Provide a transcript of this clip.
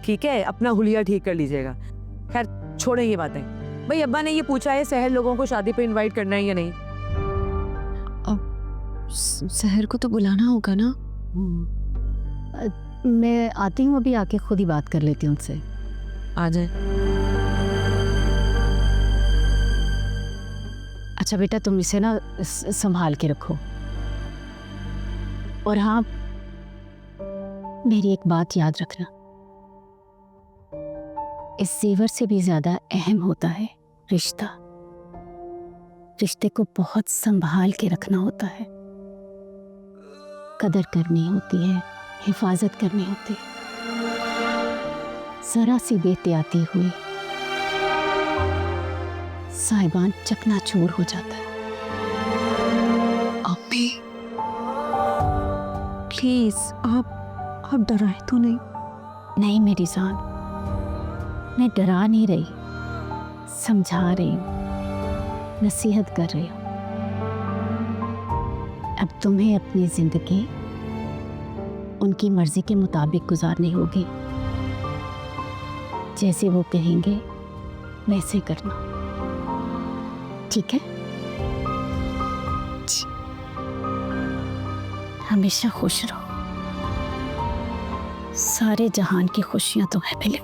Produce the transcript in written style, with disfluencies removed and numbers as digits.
ठीक है, अपना हुलिया ठीक कर लीजिएगा। खैर छोड़े ये बातें। भाई अब्बा ने ये पूछा है सहर लोगों को शादी पे इनवाइट करना है या नहीं? सहर को तो बुलाना होगा ना। मैं आती हूँ, अभी आके खुद ही बात कर लेती हूँ उनसे। आ जाए। अच्छा बेटा, तुम इसे ना संभाल के रखो। और हाँ, मेरी एक बात याद रखना, इस जेवर से भी ज्यादा अहम होता है रिश्ता। रिश्ते को बहुत संभाल के रखना होता है, कदर करनी होती है, हिफाजत करनी होती है। जरा सी बेहतियाती हुई साहिबान चकनाचूर हो जाता है। अम्मी प्लीज, आप डराए तो नहीं? नहीं मेरी जान, मैं डरा नहीं रही, समझा रही हूँ, नसीहत कर रही हूँ। अब तुम्हें अपनी जिंदगी उनकी मर्जी के मुताबिक गुजारनी होगी। जैसे वो कहेंगे वैसे करना, ठीक है? हमेशा खुश रहो, सारे जहान की खुशियां तुम्हें मिले।